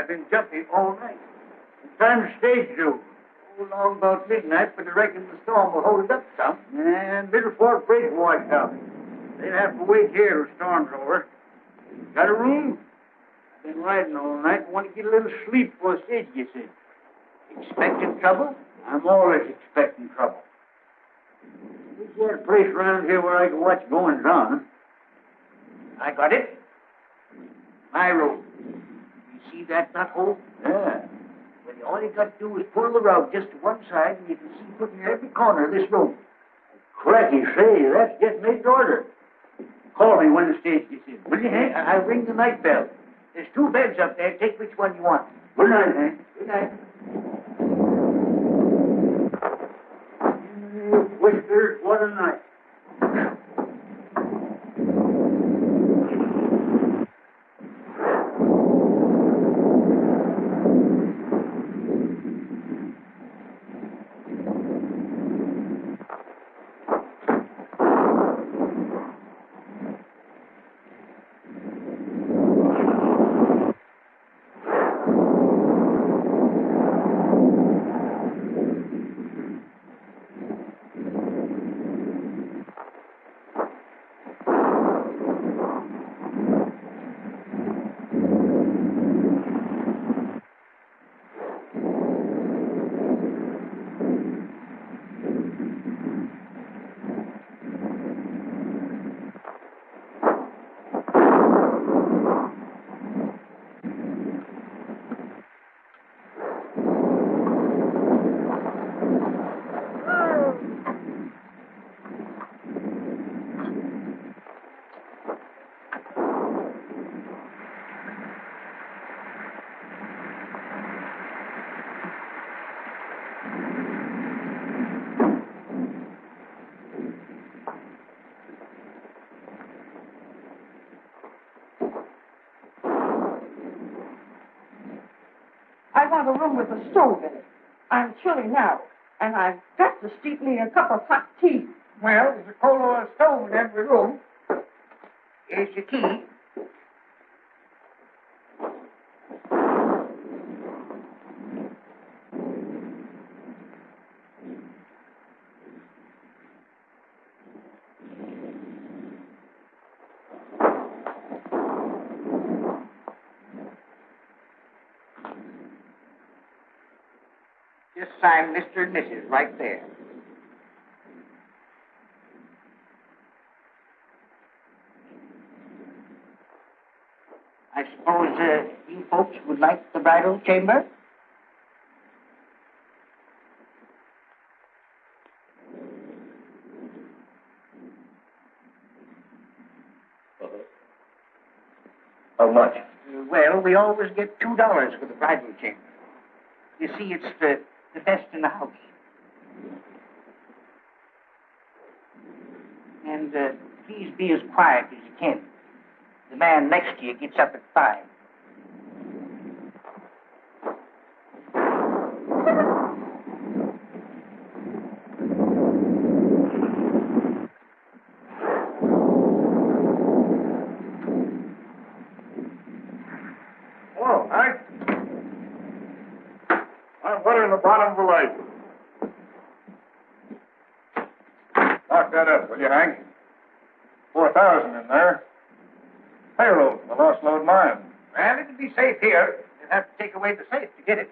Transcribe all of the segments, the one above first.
I've been jumpy all night. It's time to stage due. Long about midnight, but I reckon the storm will hold it up some. And Middle Fork Bridge washed out. They'll have to wait here till the storm's over. Got a room? I've been riding all night and want to get a little sleep before stage gets in. Expecting trouble? I'm always expecting trouble. There's got a place around here where I can watch goings on. I got it. My room. You see that nut hole? Yeah. Well, all you got to do is pull the rug just to one side, and you can see put in every corner of this room. Cracky, say, that's getting made to order. Call me when the stage gets in. Will you, Hank? I'll ring the night bell. There's 2 beds up there. Take which one you want. Good night, Hank. Good night. Whiskers, what a night. I want a room with a stove in it. I'm chilly now, and I've got to steep me a cup of hot tea. Well, there's a coal oil stove in every room. Here's your key. Just sign Mr. and Mrs. right there. I suppose you folks would like the bridal chamber? How much? Well, we always get $2 for the bridal chamber. You see, it's the best in the house. And please be as quiet as you can. The man next to you gets up at 5. Hello, Hank. I'm buttering the bottom of the light. Lock that up, will you, Hank? 4,000 in there. Payroll for the lost load mine. Well, it'll be safe here. You'll have to take away the safe to get it.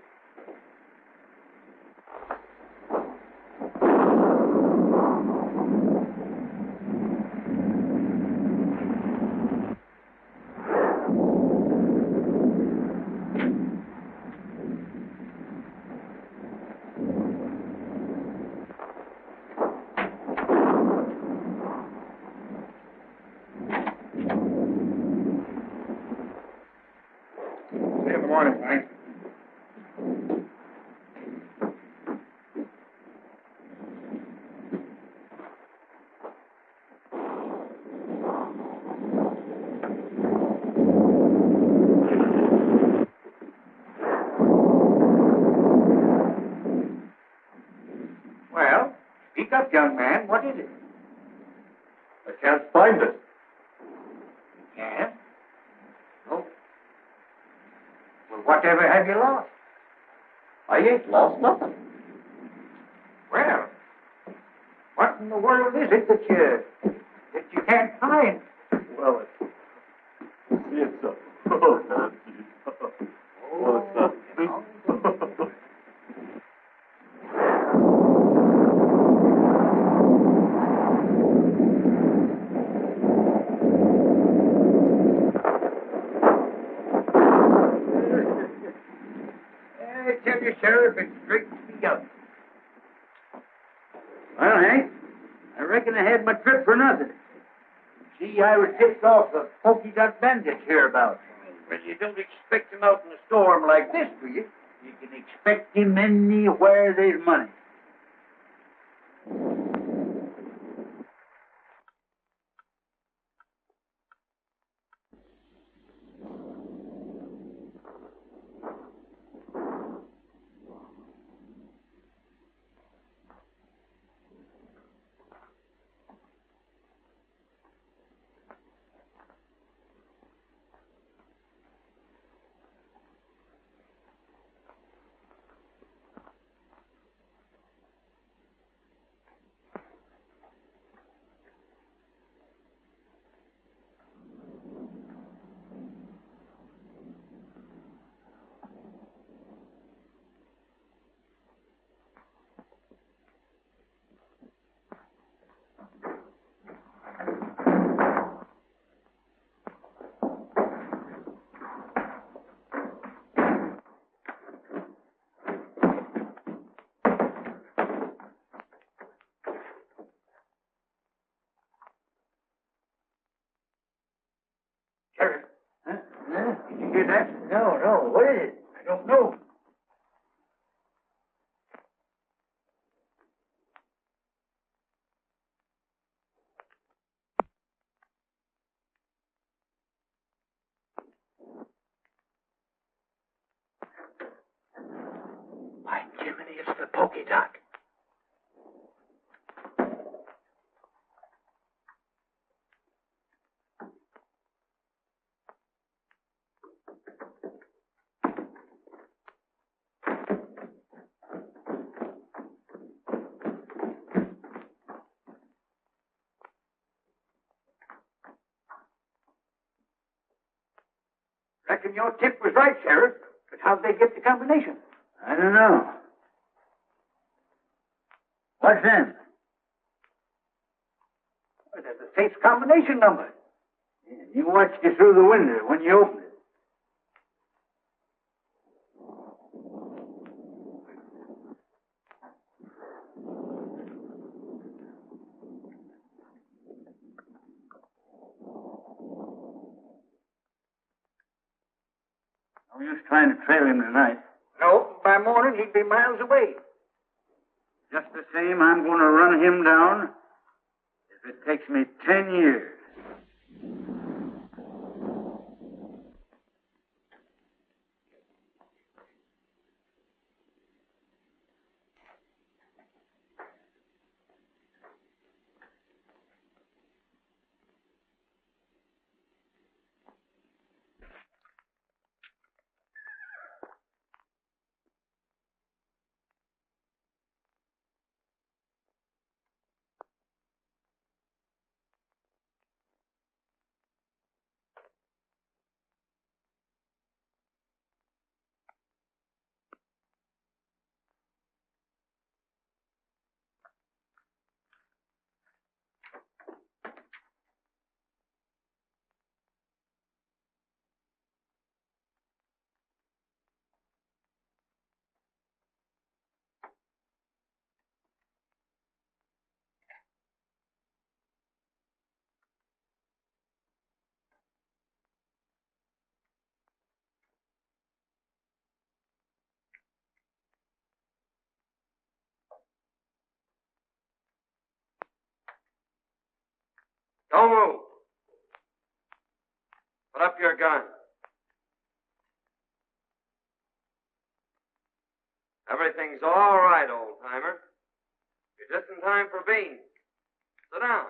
See you in the morning, Hank. Well, speak up, young man. What is it? I can't find it. Yeah? Oh. Well, whatever have you lost? I ain't lost nothing. Well, what in the world is it that you can't find? Well, it's a... Oh, Nancy. What's up? I tell you, Sheriff, it straightens me up. Well, Hank, I reckon I had my trip for nothing. See, I was tipped off the pokey dot bandits hereabouts. Well, you don't expect him out in a storm like this, do you? You can expect him anywhere there's money. Sheriff, huh? Did you hear that? No. What is it? I don't know. By Jiminy, it's the pokey dot. Reckon your tip was right, Sheriff. But how'd they get the combination? I don't know. What's them? Well, there's a safe combination number. Yeah, you watched it through the window when you opened it. No use trying to trail him tonight. No, by morning he'd be miles away. Just the same, I'm going to run him down if it takes me 10 years. Don't move. Put up your gun. Everything's all right, old-timer. You're just in time for beans. Sit down.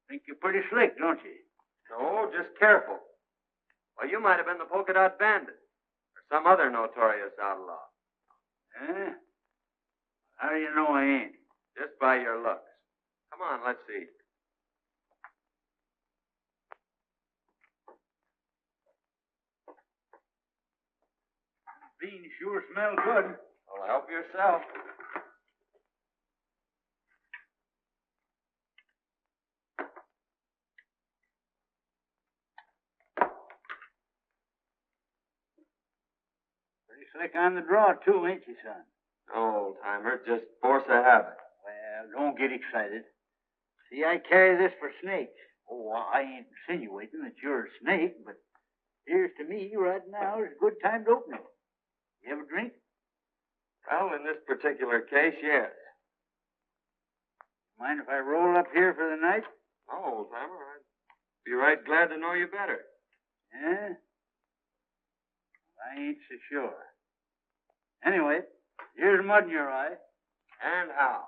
Think you're pretty slick, don't you? No, just careful. Well, you might have been the polka dot bandit or some other notorious outlaw. Eh? How do you know I ain't? Just by your looks. Come on, let's see. Beans sure smell good. Well, help yourself. Pretty slick on the draw, too, ain't you, son? No, old-timer, just force of habit. Well, don't get excited. See, I carry this for snakes. Oh, I ain't insinuating that you're a snake, but here's to me right now is a good time to open it. You have a drink? Well, in this particular case, yes. Mind if I roll up here for the night? No, old-timer, I'd be right glad to know you better. Yeah? I ain't so sure. Anyway, here's mud in your eye. And how?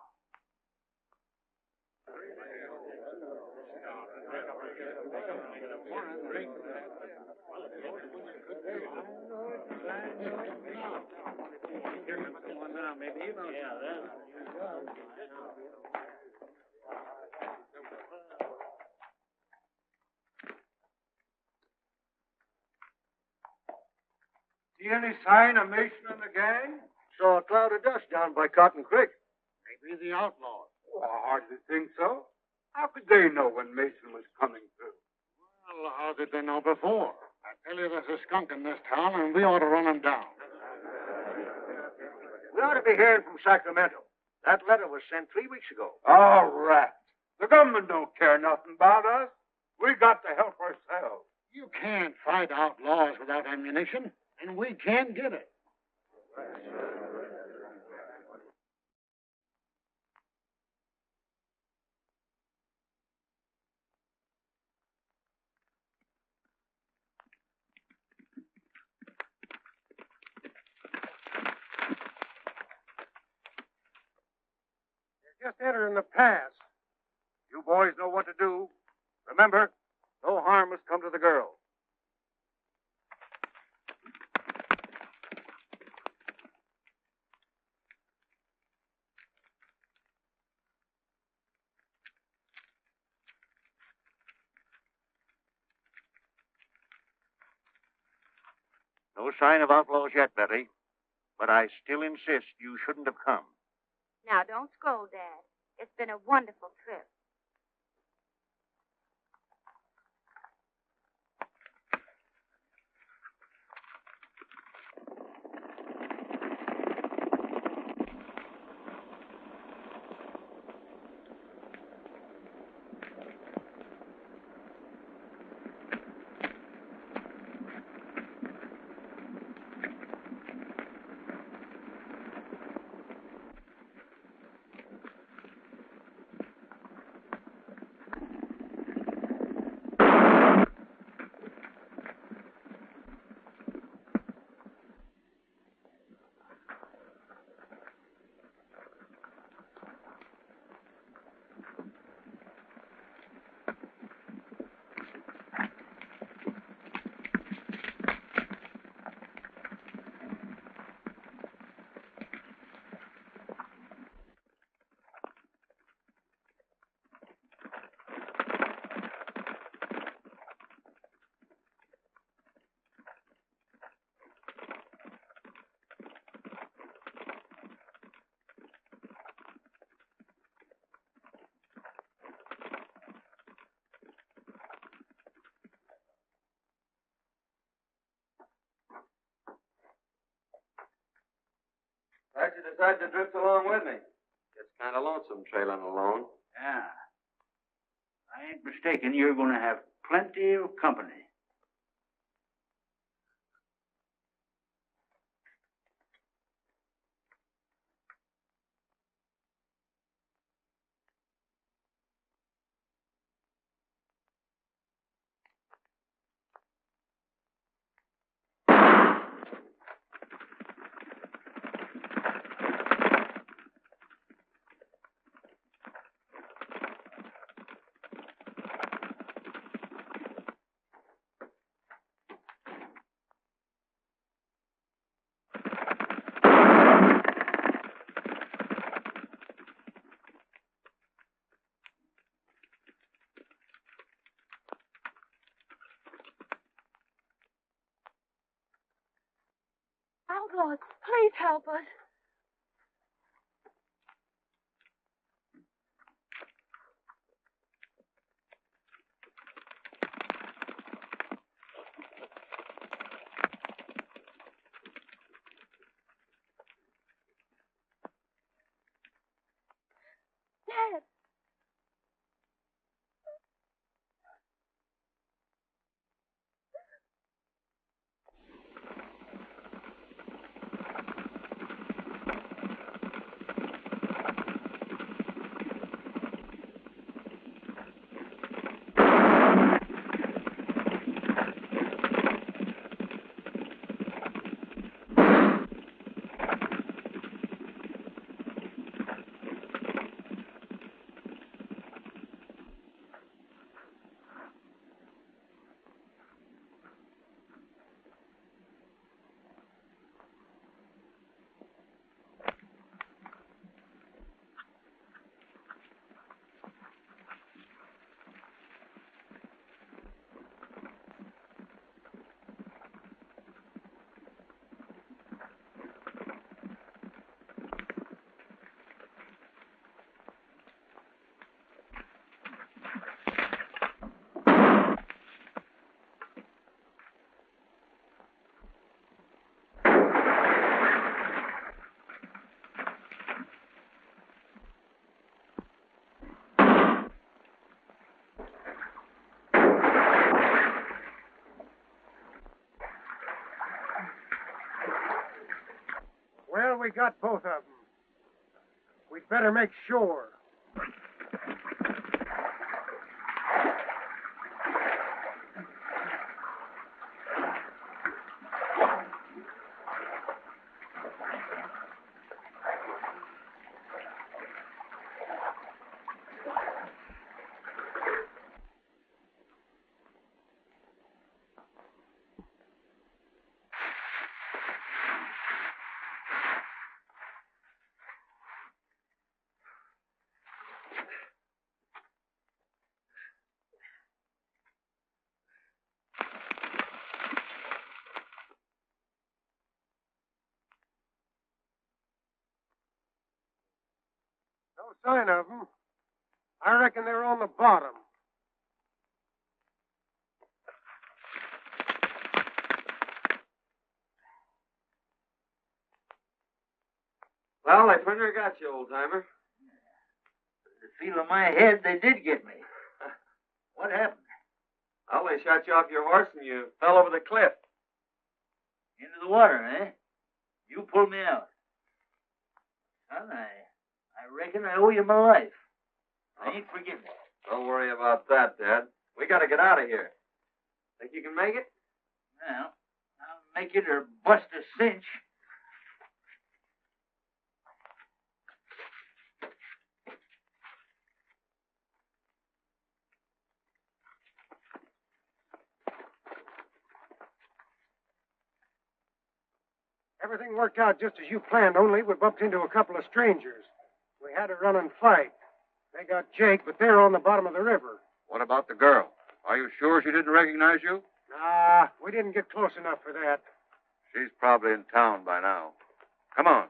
See any sign of Mason and the gang? Saw a cloud of dust down by Cotton Creek. Maybe the outlaws. Oh, I hardly think so. How could they know when Mason was coming through? Well, how did they know before? I tell you, there's a skunk in this town, and we ought to run him down. We ought to be hearing from Sacramento. That letter was sent 3 weeks ago. Oh, rats. The government don't care nothing about us. We got to help ourselves. You can't fight outlaws without ammunition, and we can't get it. Just entering the pass. You boys know what to do. Remember, no harm must come to the girl. No sign of outlaws yet, Betty. But I still insist you shouldn't have come. Now, don't scold, Dad. It's been a wonderful trip. Glad you decided to drift along with me. It's kind of lonesome trailing alone. Yeah. I ain't mistaken. You're going to have plenty of company. outlaws. Please help us. Dad. Well, we got both of them. We'd better make sure. No sign of them. I reckon they're on the bottom. Well, I pretty near got you, old-timer. The feel of my head, they did get me. What happened? Well, they shot you off your horse and you fell over the cliff. Into the water, eh? You pulled me out. Son, I reckon I owe you my life. I ain't forgetting it. Don't worry about that, Dad. We gotta get out of here. Think you can make it? Well, I'll make it or bust a cinch. Everything worked out just as you planned, only we bumped into a couple of strangers. We had a run and fight. They got Jake, but they're on the bottom of the river. What about the girl? Are you sure she didn't recognize you? Nah, we didn't get close enough for that. She's probably in town by now. Come on.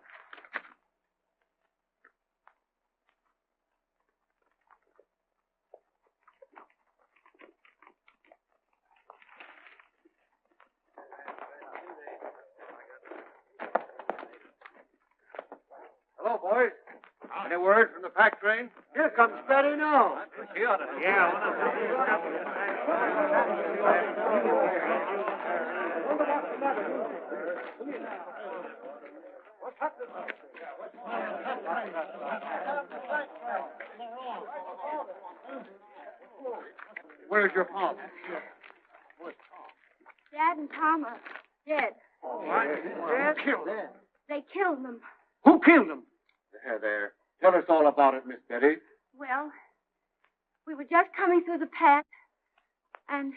Hello, boys. Any word from the pack train? Here comes Betty now. Where's your father? Dad and Tom are dead. Dad killed him. They killed them. Who killed him? There. Tell us all about it, Miss Betty. Well, we were just coming through the path, and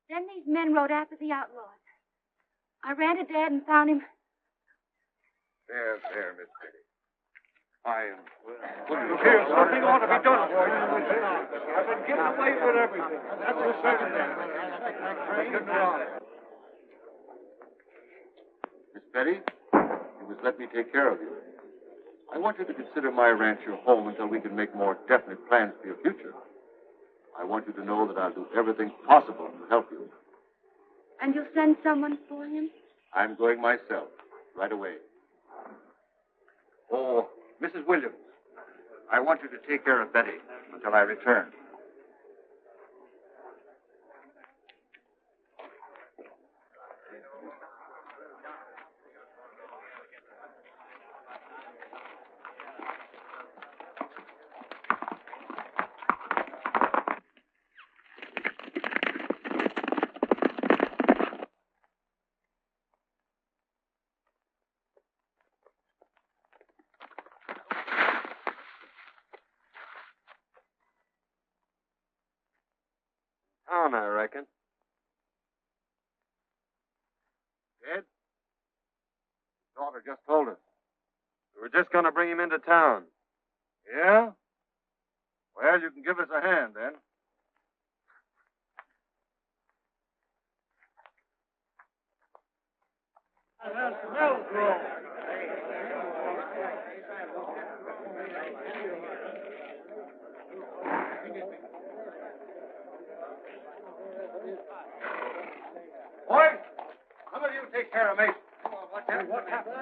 then these men rode after the outlaws. I ran to Dad and found him. There, Miss Betty. I am. Here, something ought to be done. I've been getting away with everything. That's a certain thing. Miss Betty, you must let me take care of you. I want you to consider my ranch your home until we can make more definite plans for your future. I want you to know that I'll do everything possible to help you. And you'll send someone for him? I'm going myself, right away. Oh, Mrs. Williams, I want you to take care of Betty until I return. Town, I reckon. Ed? Daughter just told us. We were just going to bring him into town. Yeah? Well, you can give us a hand, then. Boys, some of you take care of Mason. What happened? What happened?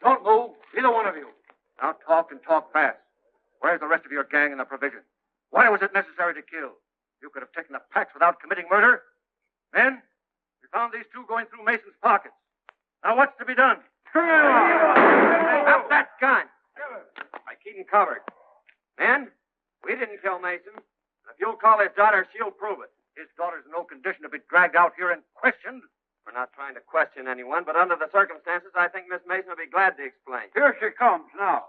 Don't move, either one of you. Now talk and talk fast. Where's the rest of your gang and the provision? Why was it necessary to kill? You could have taken the packs without committing murder. Men, we found these two going through Mason's pockets. Now what's to be done? Drop that gun. I keep him covered. Men, we didn't kill Mason. If you'll call his daughter, she'll prove it. His daughter's in no condition to be dragged out here and questioned. We're not trying to question anyone, but under the circumstances, I think Miss Mason will be glad to explain. Here she comes now.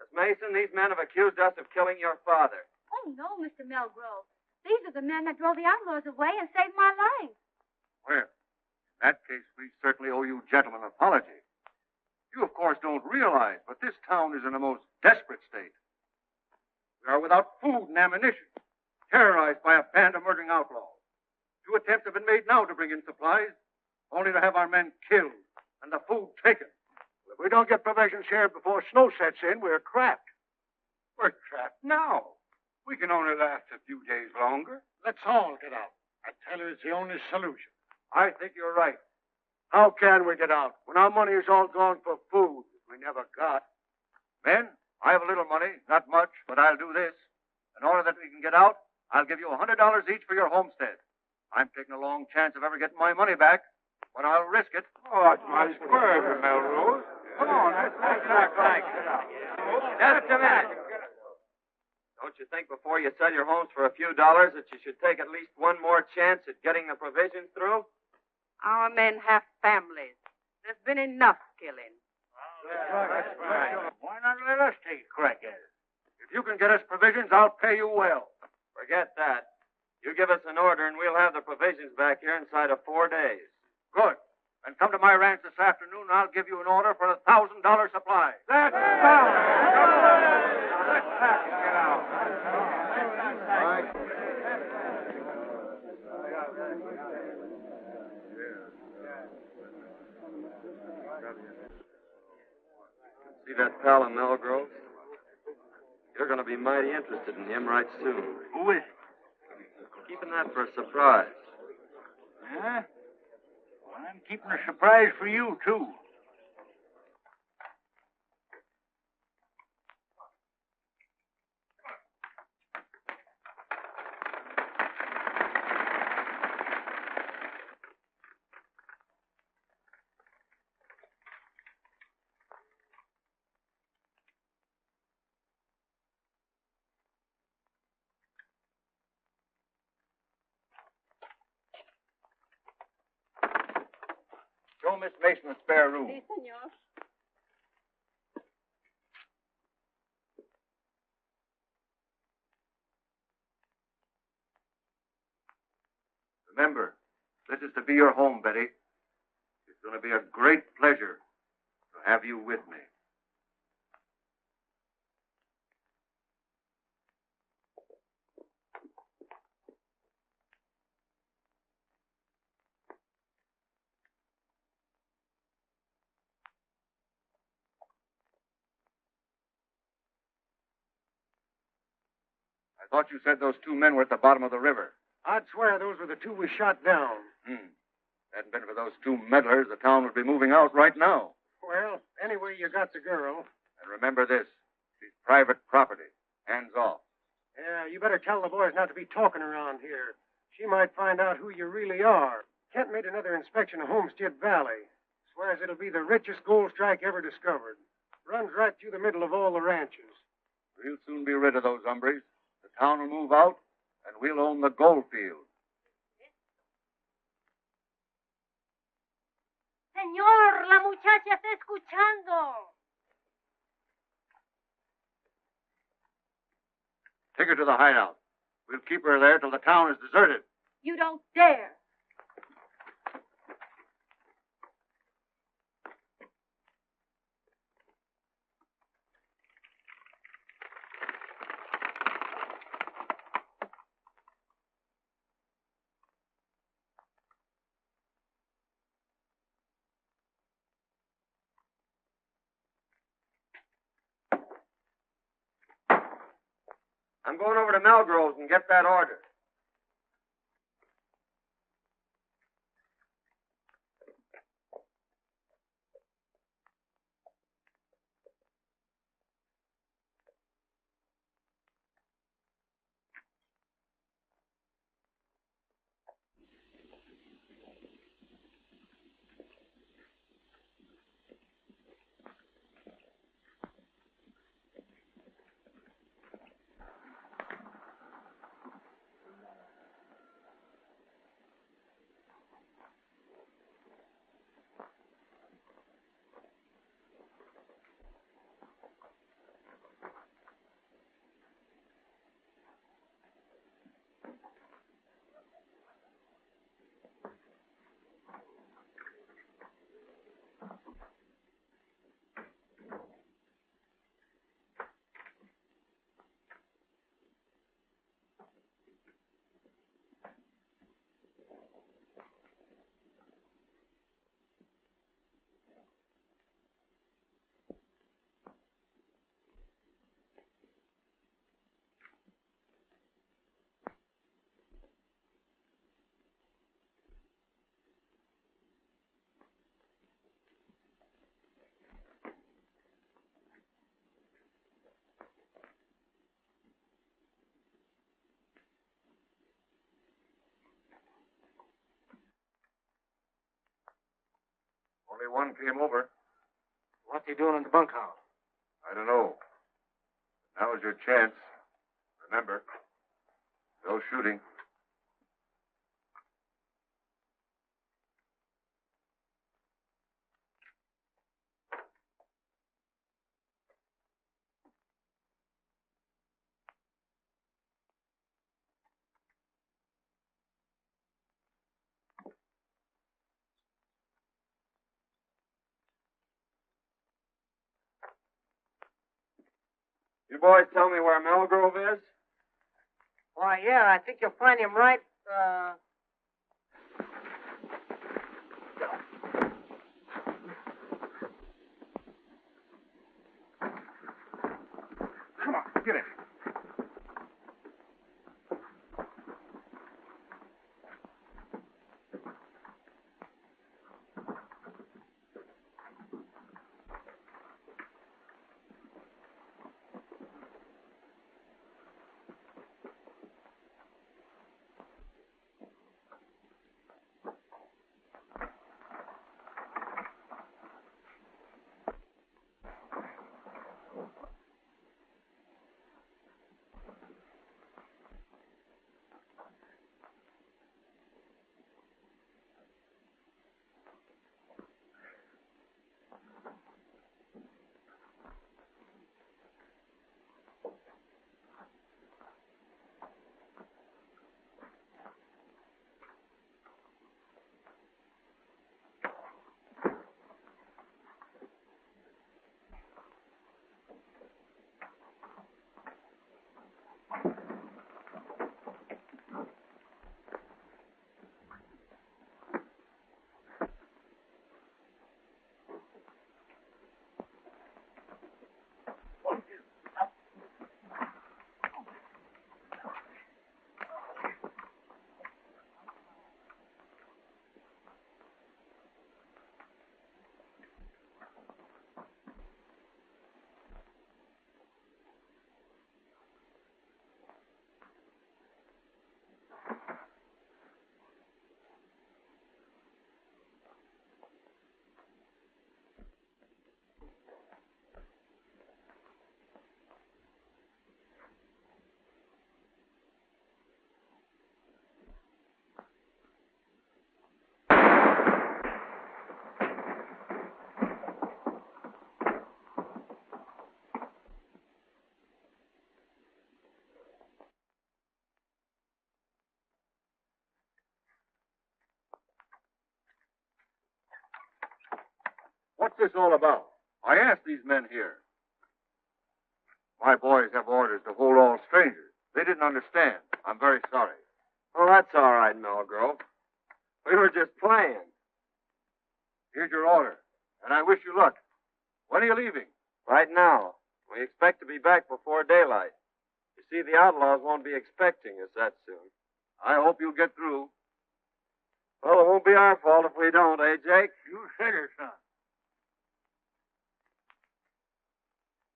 Miss Mason, these men have accused us of killing your father. Oh, no, Mr. Melgrove. These are the men that drove the outlaws away and saved my life. Well, in that case, we certainly owe you gentlemen an apology. You, of course, don't realize, but this town is in a most desperate state. We are without food and ammunition, terrorized by a band of murdering outlaws. 2 attempts have been made now to bring in supplies, only to have our men killed and the food taken. If we don't get provisions here before snow sets in, we're trapped. We're trapped now. We can only last a few days longer. Let's all get out. I tell you, it's the only solution. I think you're right. How can we get out when our money is all gone for food we never got? Men, I have a little money, not much, but I'll do this. In order that we can get out, I'll give you $100 each for your homestead. I'm taking a long chance of ever getting my money back, but I'll risk it. Oh, it's my square, Melrose. Come on, let's Thanks. Just a minute. Don't you think before you sell your homes for a few dollars that you should take at least one more chance at getting the provisions through? Our men have families. There's been enough killing. That's right. Why not let us take a crack at it? If you can get us provisions, I'll pay you well. Forget that. You give us an order and we'll have the provisions back here inside of 4 days. Good. Then come to my ranch this afternoon and I'll give you an order for a $1,000 supply. That's fine. Let's pack and get out. See that pal in Melgrove? You're going to be mighty interested in him right soon. Who is it? Keeping that for a surprise. Huh? Well, I'm keeping a surprise for you, too. show Miss Mason a spare room. Si, senor. Remember, this is to be your home, Betty. It's going to be a great pleasure to have you with me. I thought you said those two men were at the bottom of the river. I'd swear those were the two we shot down. Hadn't been for those two meddlers, the town would be moving out right now. Well, anyway, you got the girl. And remember this, she's private property. Hands off. Yeah, you better tell the boys not to be talking around here. She might find out who you really are. Kent made another inspection of Homestead Valley. Swears it'll be the richest gold strike ever discovered. Runs right through the middle of all the ranches. We'll soon be rid of those hombres. The town will move out, and we'll own the gold field. Señor, la muchacha está escuchando. Take her to the hideout. We'll keep her there till the town is deserted. You don't dare. I'm going over to Melgrove's and get that order. Only one came over. What's he doing in the bunkhouse? I don't know. Now's your chance. Remember, no shooting. You boys tell me where Melgrove is? Why, yeah, I think you'll find him right, Come on, get it. What's this all about? I asked these men here. My boys have orders to hold all strangers. They didn't understand. I'm very sorry. Well, that's all right, Melgrove. We were just playing. Here's your order, and I wish you luck. When are you leaving? Right now. We expect to be back before daylight. You see, the outlaws won't be expecting us that soon. I hope you'll get through. Well, it won't be our fault if we don't, eh, Jake? You said it, son.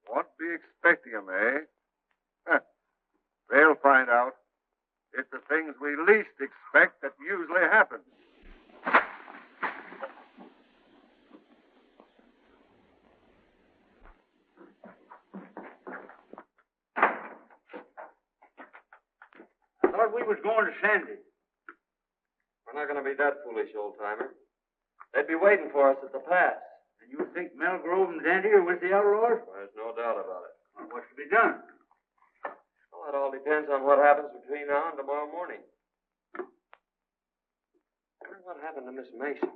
Won't be expecting 'em, eh? Huh. They'll find out. It's the things we least expect that usually happen. I thought we was going to Sandy. We're not going to be that foolish, old-timer. They'd be waiting for us at the pass. And you think Melgrove and Sandy are with the outlaws? Well, there's no doubt about it. Well, what's to be done? Well, it all depends on what happens between now and tomorrow morning. I wonder what happened to Miss Mason.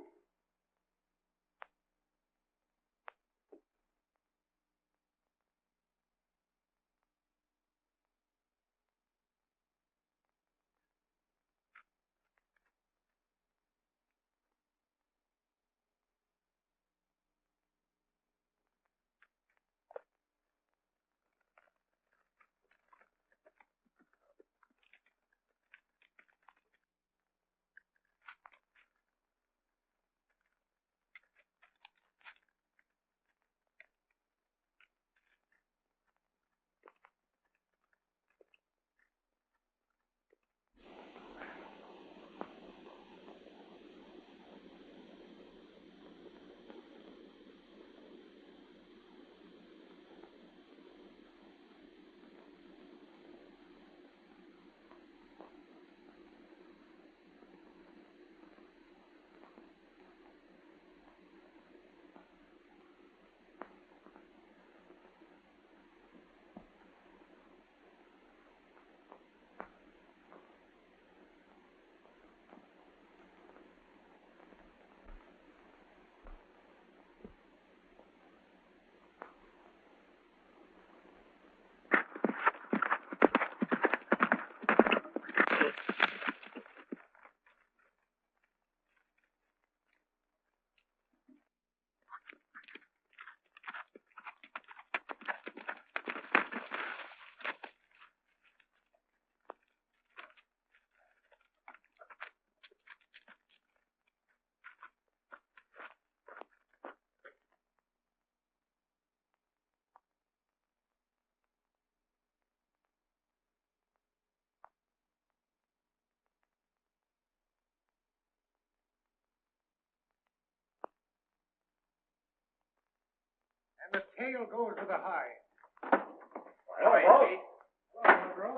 And the tail goes to the high.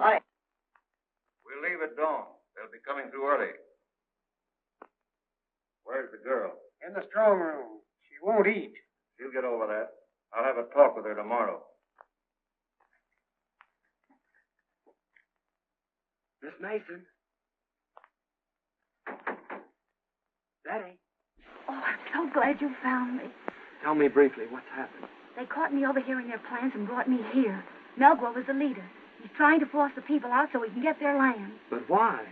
Hi. We'll leave at dawn. They'll be coming through early. Where's the girl? In the strong room. She won't eat. She'll get over that. I'll have a talk with her tomorrow. Miss Mason. Daddy. Oh, I'm so glad you found me. Tell me briefly what's happened. They caught me overhearing their plans and brought me here. Melgrove is the leader. He's trying to force the people out so he can get their land. But why?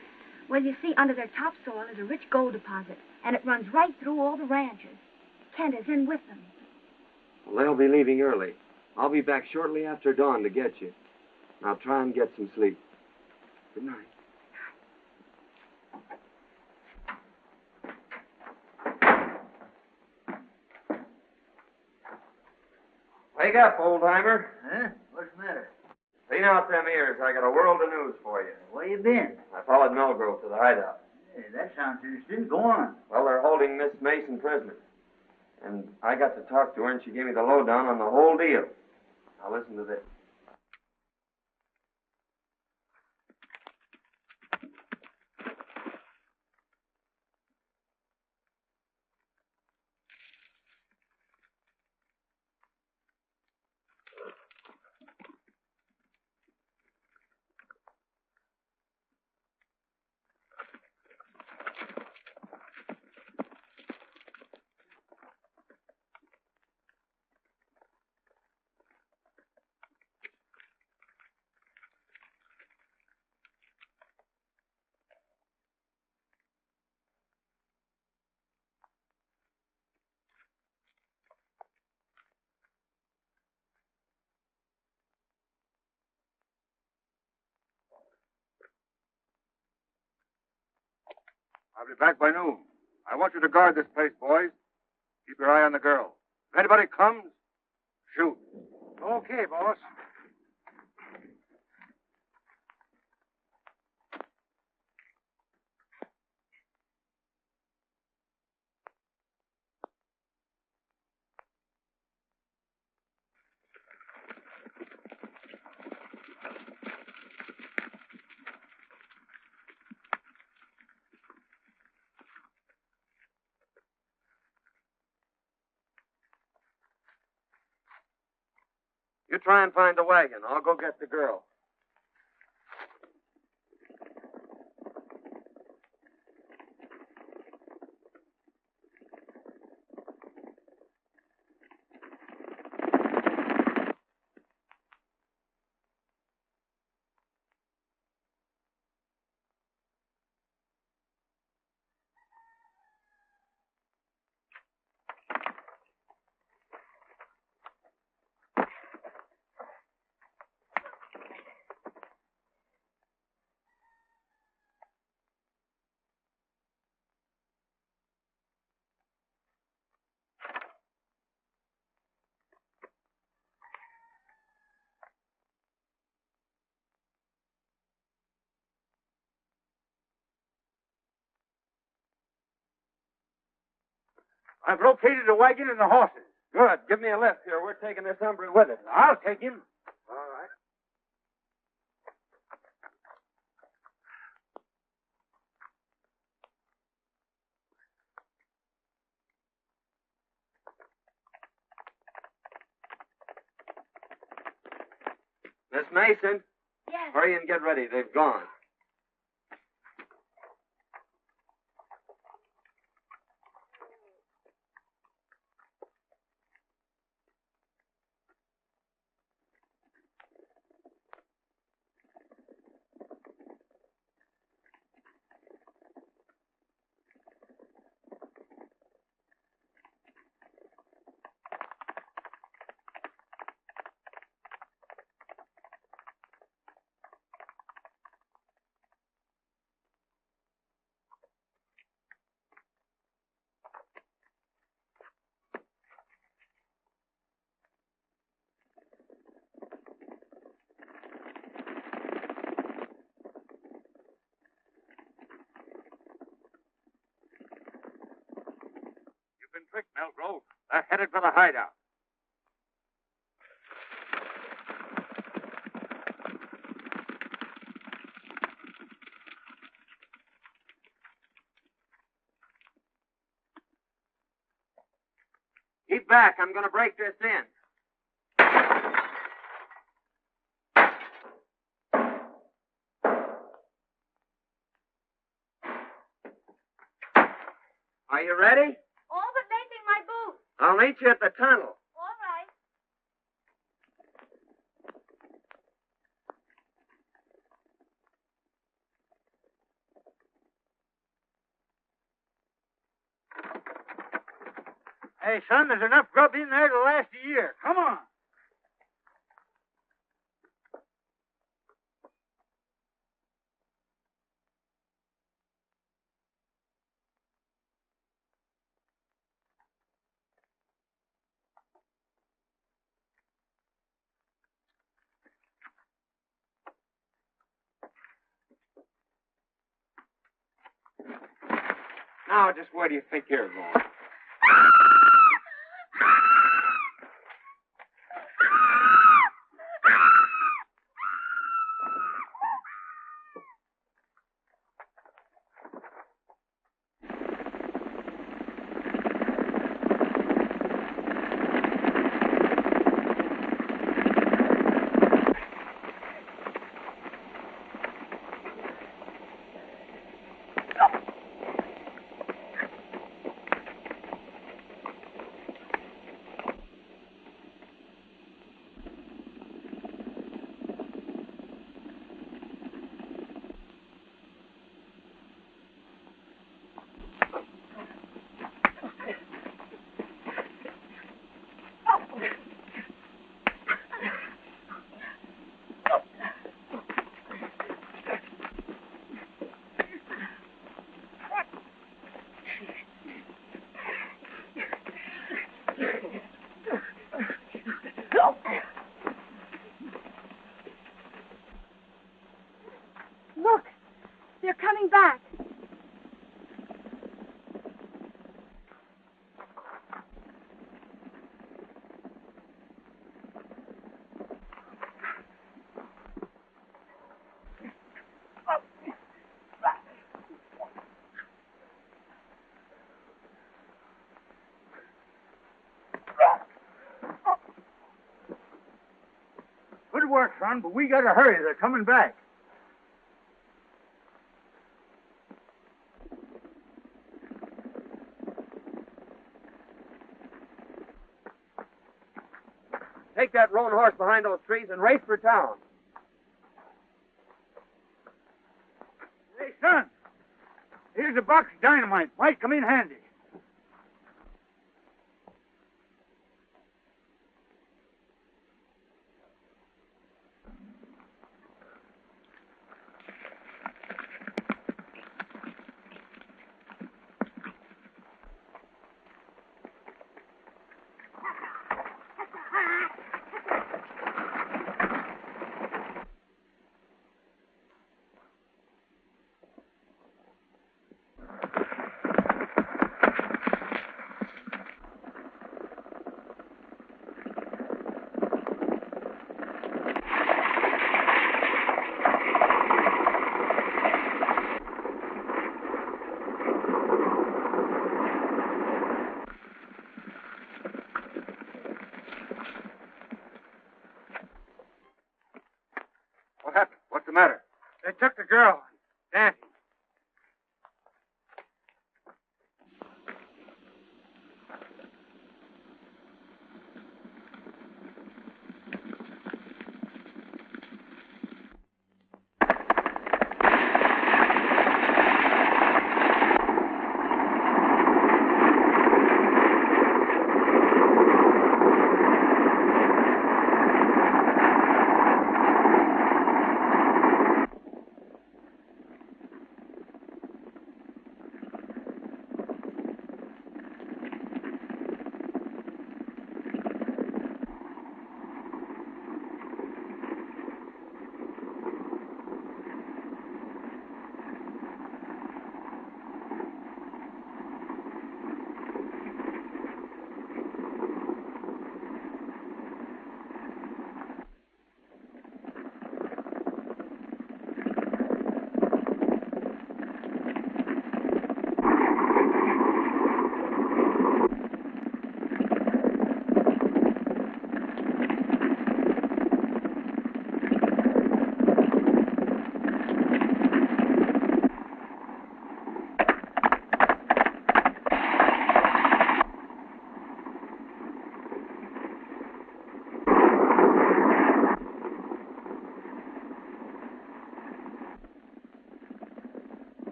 Well, you see, under their topsoil is a rich gold deposit, and it runs right through all the ranches. Kent is in with them. Well, they'll be leaving early. I'll be back shortly after dawn to get you. Now try and get some sleep. Good night. Wake up, old-timer. Huh? What's the matter? Clean out them ears. I got a world of news for you. Where you been? I followed Melgrove to the hideout. Hey, that sounds interesting. Go on. Well, they're holding Miss Mason prisoner. And I got to talk to her, and she gave me the lowdown on the whole deal. Now listen to this. I'll be back by noon. I want you to guard this place, boys. Keep your eye on the girl. If anybody comes, shoot. Okay, boss. You try and find the wagon. I'll go get the girl. I've located the wagon and the horses. Good. Give me a lift here. We're taking this hombre with us. I'll take him. All right. Miss Mason, Yes. hurry and get ready. They've gone. You've been tricked, Melgrove. They're headed for the hideout. Keep back. I'm going to break this in. Are you ready? All but lacing my boots. I'll meet you at the tunnel. All right. Hey, son, there's enough grub in there to last a year. Come on. Now, just where do you think you're going? Good work, son, but we gotta hurry. They're coming back. Take that roan horse behind those trees and race for town. Hey, son, here's a box of dynamite. Might come in handy. What happened? What's the matter? They took the girl. Danny.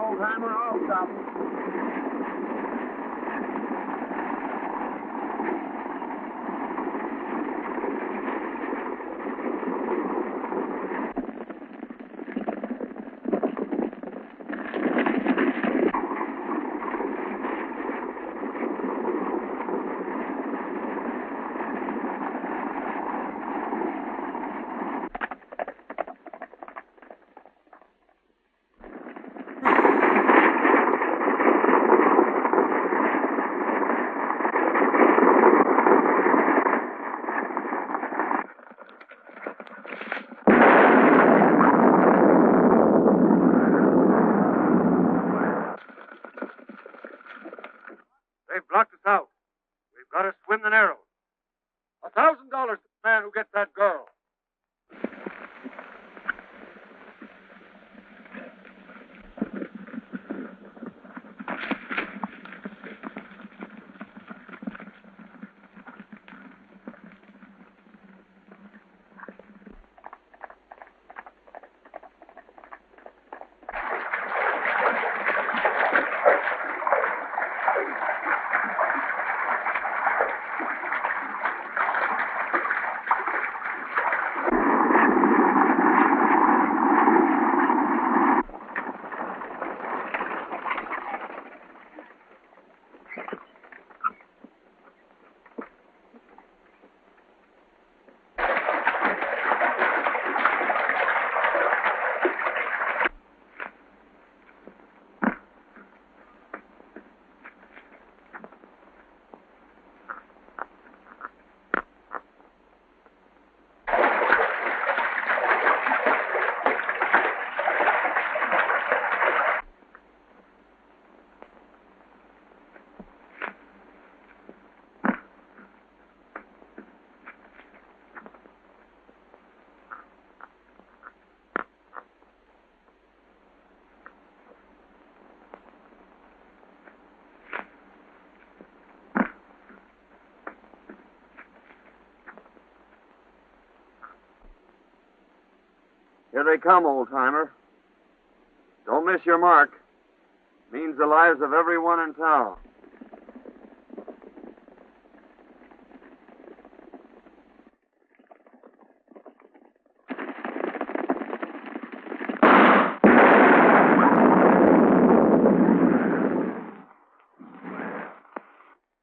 old-timer, I'll stop him. They've blocked us out. We've got to swim the Narrows. $1,000 to the man who gets that girl. Here they come, old-timer. Don't miss your mark. Means the lives of everyone in town.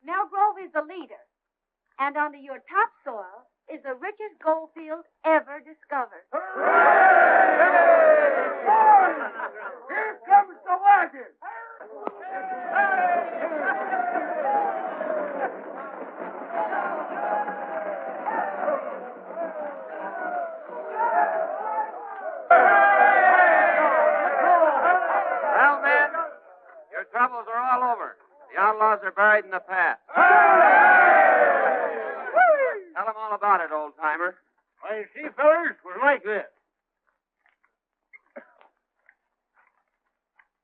Mel Grove is the leader, and under your topsoil is the richest gold field ever discovered. Here comes the wagon! Well, men, your troubles are all over. The outlaws are buried in the past. Tell them all about it, old-timer. Well, you see, fellas, it was like this.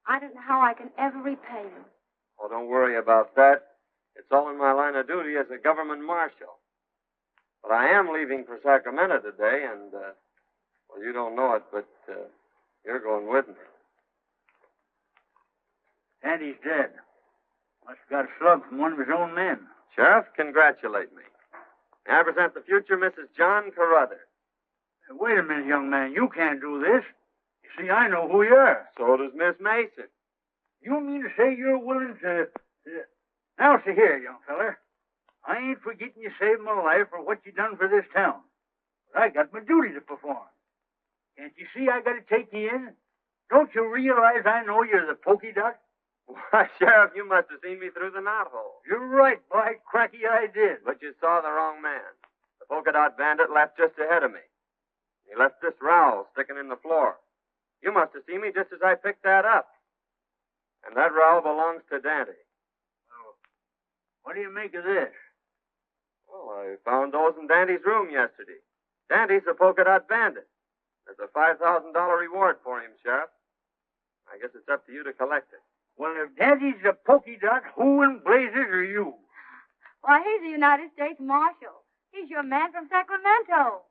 I don't know how I can ever repay you. Oh, don't worry about that. It's all in my line of duty as a government marshal. But I am leaving for Sacramento today, and, well, you don't know it, but you're going with me. Sandy's dead. Must have got a slug from one of his own men. Sheriff, congratulate me. May I present the future Mrs. John Carruthers. Hey, wait a minute, young man. You can't do this. You see, I know who you are. So does Miss Mason. You mean to say you're willing to... Now, see here, young feller. I ain't forgetting you saved my life for what you done for this town. But I got my duty to perform. Can't you see I got to take you in? Don't you realize I know you're the pokey duck? Why, Sheriff, you must have seen me through the knothole. You're right, by cracky, I did. But you saw the wrong man. The polka dot bandit left just ahead of me. He left this rowel sticking in the floor. You must have seen me just as I picked that up. And that rowel belongs to Dante. Well, what do you make of this? Well, I found those in Dante's room yesterday. Dante's a polka dot bandit. There's a $5,000 reward for him, Sheriff. I guess it's up to you to collect it. Well, if Daddy's a pokey duck, who in blazes are you? Why, he's the United States Marshal. He's your man from Sacramento.